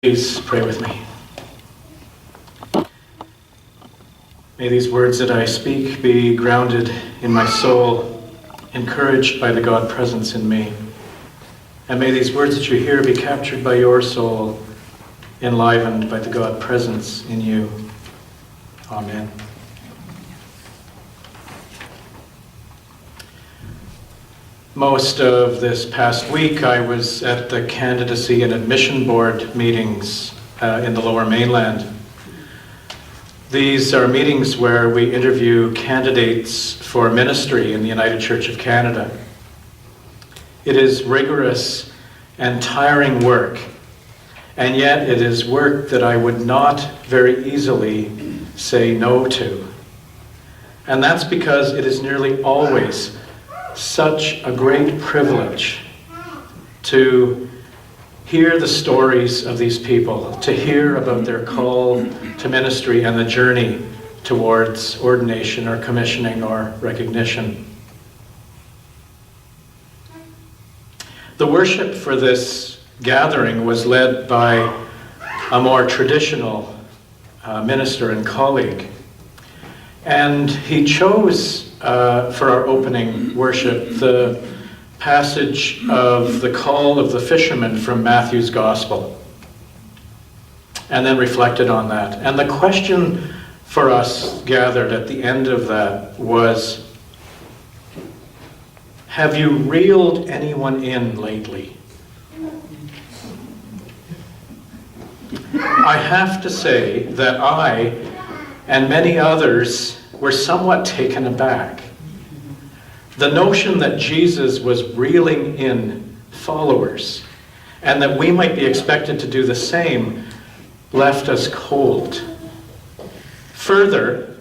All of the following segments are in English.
Please pray with me. May these words that I speak be grounded in my soul, encouraged by the God presence in me. And may these words that you hear be captured by your soul, enlivened by the God presence in you. Amen. Most of this past week, I was at the candidacy and admission board meetings in the Lower Mainland. These are meetings where we interview candidates for ministry in the United Church of Canada. It is rigorous and tiring work, and yet it is work that I would not very easily say no to. And that's because it is nearly always such a great privilege to hear the stories of these people, to hear about their call to ministry and the journey towards ordination or commissioning or recognition. The worship for this gathering was led by a more traditional minister and colleague. And he chose for our opening worship the passage of the call of the fishermen from Matthew's Gospel, and then reflected on that. And the question for us gathered at the end of that was, have you reeled anyone in lately? I have to say that I and many others were somewhat taken aback. The notion that Jesus was reeling in followers and that we might be expected to do the same left us cold. Further,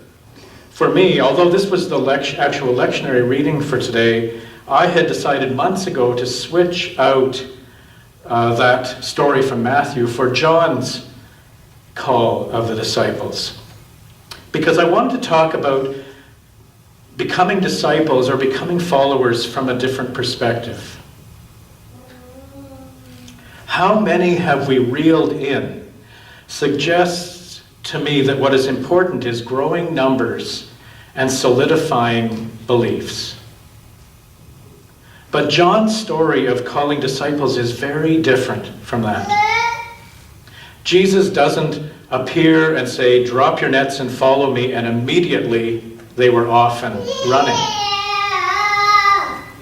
for me, although this was the actual lectionary reading for today, I had decided months ago to switch out that story from Matthew for John's call of the disciples. Because I wanted to talk about becoming disciples or becoming followers from a different perspective. How many have we reeled in suggests to me that what is important is growing numbers and solidifying beliefs. But John's story of calling disciples is very different from that. Jesus doesn't appear and say, "Drop your nets and follow me," and immediately they were off and running.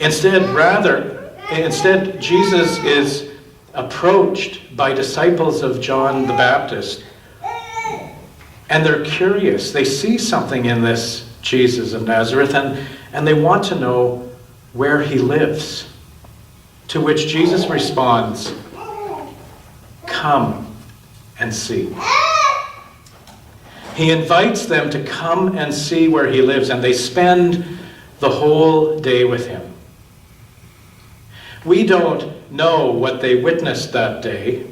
Instead, Jesus is approached by disciples of John the Baptist, and they're curious. They see something in this Jesus of Nazareth, and they want to know where he lives. To which Jesus responds, "Come and see." He invites them to come and see where he lives, and they spend the whole day with him. We don't know what they witnessed that day,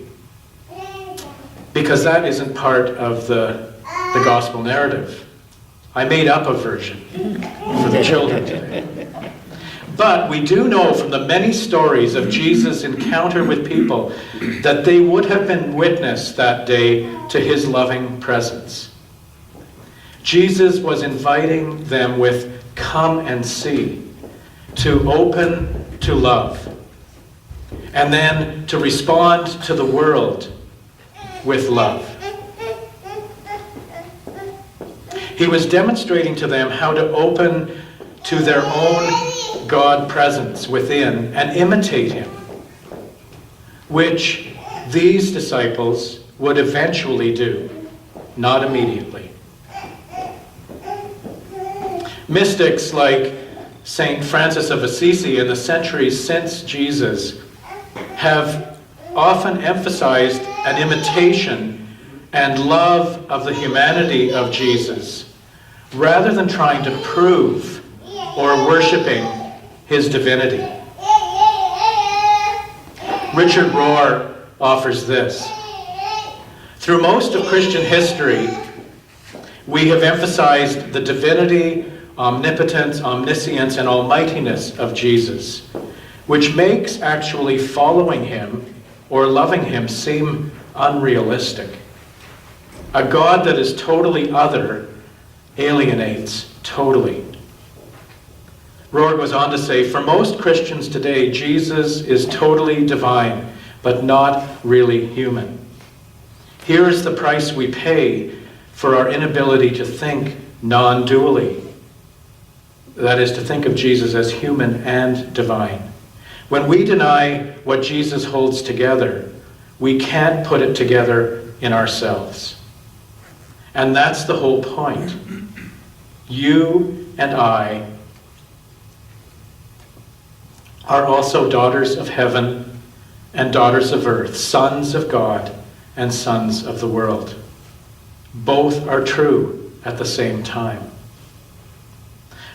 because that isn't part of the gospel narrative. I made up a version for the children today. But we do know from the many stories of Jesus' encounter with people that they would have been witness that day to his loving presence. Jesus was inviting them with "come and see," to open to love, and then to respond to the world with love. He was demonstrating to them how to open to their own God presence within and imitate him, which these disciples would eventually do, not immediately. Mystics like St. Francis of Assisi in the centuries since Jesus have often emphasized an imitation and love of the humanity of Jesus, rather than trying to prove or worshiping his divinity. Richard Rohr offers this. Through most of Christian history, we have emphasized the divinity, omnipotence, omniscience, and almightiness of Jesus, which makes actually following him or loving him seem unrealistic. A God that is totally other alienates totally. Rohr goes on to say, for most Christians today, Jesus is totally divine, but not really human. Here is the price we pay for our inability to think non-dually. That is, to think of Jesus as human and divine. When we deny what Jesus holds together, we can't put it together in ourselves. And that's the whole point. You and I are also daughters of heaven and daughters of earth, sons of God and sons of the world. Both are true at the same time.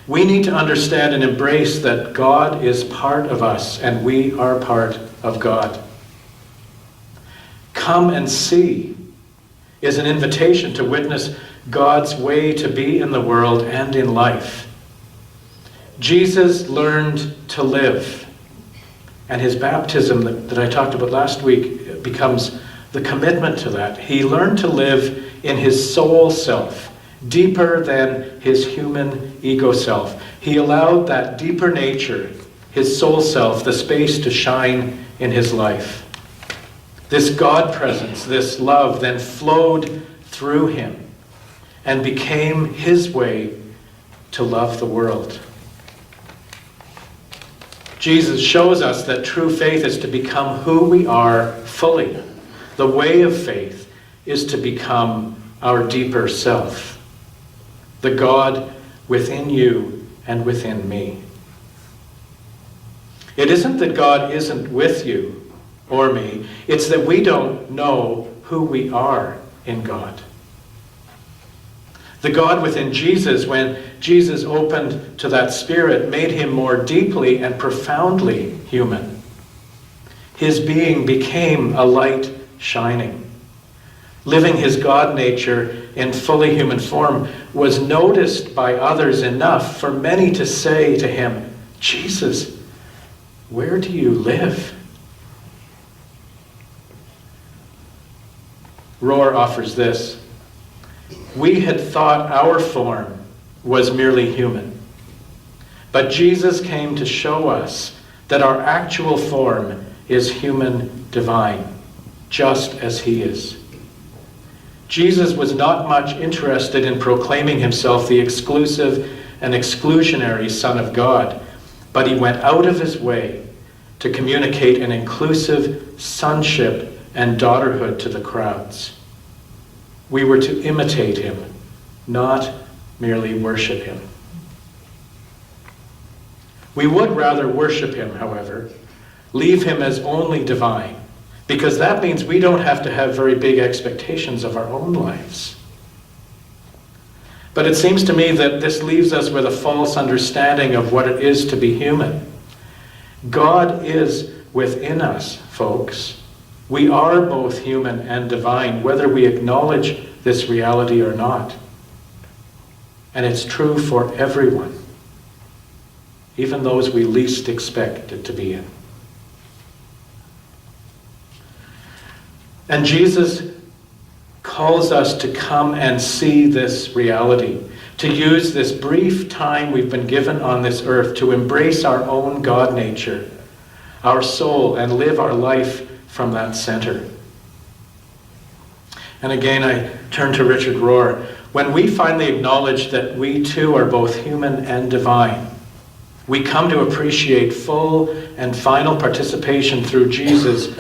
We need to understand and embrace that God is part of us and we are part of God. Come and see is an invitation to witness God's way to be in the world and in life. Jesus learned to live, and his baptism that I talked about last week becomes the commitment to that. He learned to live in his soul self, deeper than his human ego self. He allowed that deeper nature, his soul self, the space to shine in his life. This God presence, this love, then flowed through him and became his way to love the world. Jesus shows us that true faith is to become who we are fully. The way of faith is to become our deeper self, the God within you and within me. It isn't that God isn't with you or me, it's that we don't know who we are in God. The God within Jesus, when Jesus opened to that Spirit, made him more deeply and profoundly human. His being became a light shining. Living his God nature in fully human form was noticed by others enough for many to say to him, Jesus, where do you live? Rohr offers this. We had thought our form was merely human, but Jesus came to show us that our actual form is human divine, just as he is. Jesus was not much interested in proclaiming himself the exclusive and exclusionary Son of God, but he went out of his way to communicate an inclusive sonship and daughterhood to the crowds. We were to imitate him, not merely worship him. We would rather worship him, however, leave him as only divine, because that means we don't have to have very big expectations of our own lives. But it seems to me that this leaves us with a false understanding of what it is to be human. God is within us, folks. We are both human and divine, whether we acknowledge this reality or not. And it's true for everyone, even those we least expect it to be in. And Jesus calls us to come and see this reality, to use this brief time we've been given on this earth to embrace our own God nature, our soul, and live our life from that center. And again, I turn to Richard Rohr. When we finally acknowledge that we too are both human and divine, we come to appreciate full and final participation through Jesus,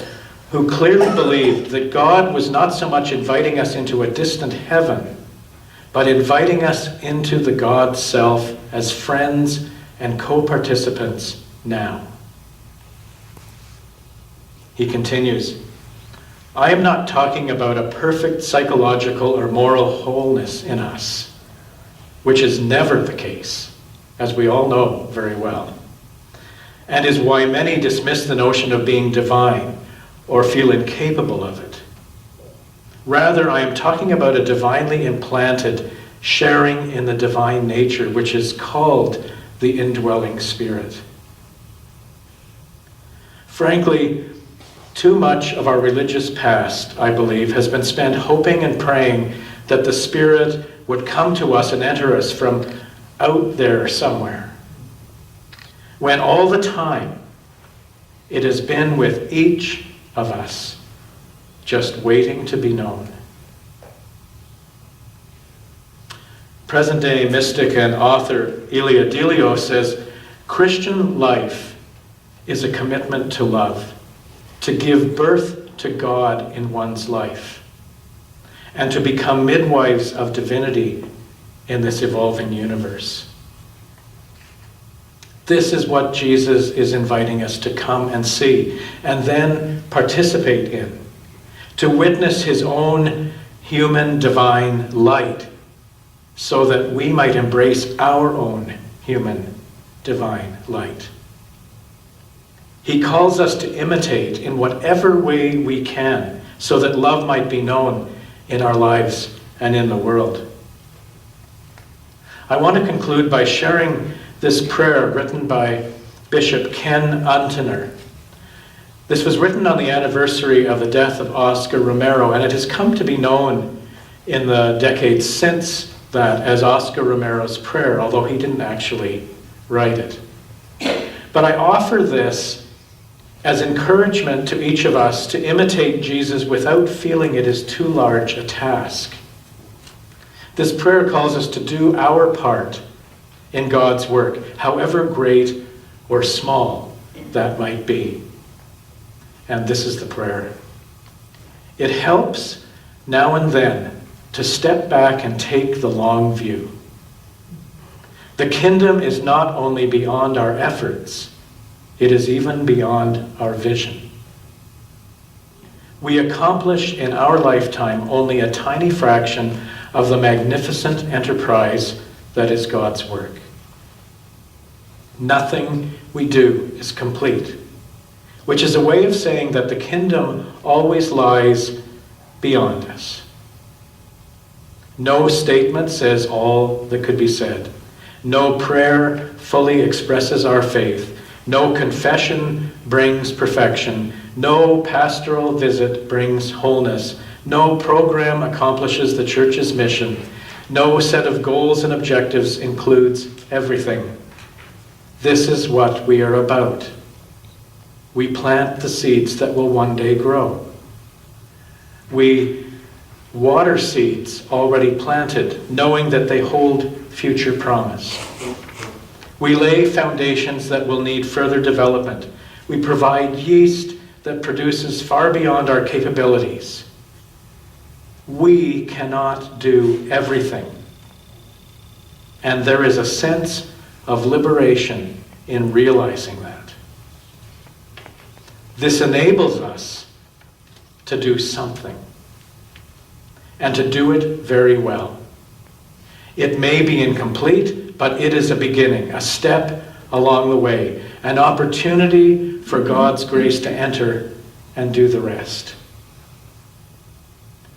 who clearly believed that God was not so much inviting us into a distant heaven, but inviting us into the God self as friends and co-participants now. He continues, I am not talking about a perfect psychological or moral wholeness in us, which is never the case, as we all know very well, and is why many dismiss the notion of being divine or feel incapable of it. Rather, I am talking about a divinely implanted sharing in the divine nature, which is called the indwelling Spirit. Frankly, Too much of our religious past, I believe, has been spent hoping and praying that the Spirit would come to us and enter us from out there somewhere, when all the time it has been with each of us, just waiting to be known. Present-day mystic and author Elia Delio says, Christian life is a commitment to love, to give birth to God in one's life, and to become midwives of divinity in this evolving universe. This is what Jesus is inviting us to come and see, and then participate in, to witness his own human divine light, so that we might embrace our own human divine light. He calls us to imitate in whatever way we can, so that love might be known in our lives and in the world. I want to conclude by sharing this prayer written by Bishop Ken Untener. This was written on the anniversary of the death of Oscar Romero, and it has come to be known in the decades since that as Oscar Romero's prayer, although he didn't actually write it. But I offer this as encouragement to each of us to imitate Jesus without feeling it is too large a task. This prayer calls us to do our part in God's work, however great or small that might be. And this is the prayer. It helps now and then to step back and take the long view. The kingdom is not only beyond our efforts, it is even beyond our vision. We accomplish in our lifetime only a tiny fraction of the magnificent enterprise that is God's work. Nothing we do is complete, which is a way of saying that the kingdom always lies beyond us. No statement says all that could be said. No prayer fully expresses our faith. No confession brings perfection. No pastoral visit brings wholeness. No program accomplishes the church's mission. No set of goals and objectives includes everything. This is what we are about. We plant the seeds that will one day grow. We water seeds already planted, knowing that they hold future promise. We lay foundations that will need further development. We provide yeast that produces far beyond our capabilities. We cannot do everything. And there is a sense of liberation in realizing that. This enables us to do something, and to do it very well. It may be incomplete, but it is a beginning, a step along the way, an opportunity for God's grace to enter and do the rest.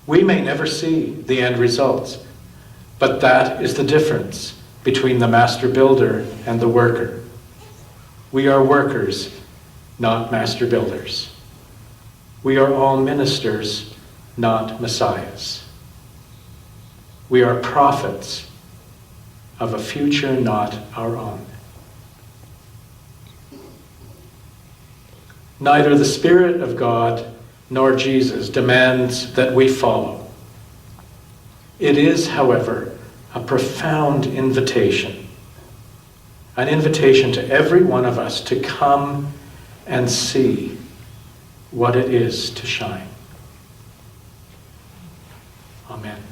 We may never see the end results, but that is the difference between the master builder and the worker. We are workers, not master builders. We are all ministers, not messiahs. We are prophets of a future not our own. Neither the Spirit of God nor Jesus demands that we follow. It is, however, a profound invitation. An invitation to every one of us to come and see what it is to shine. Amen.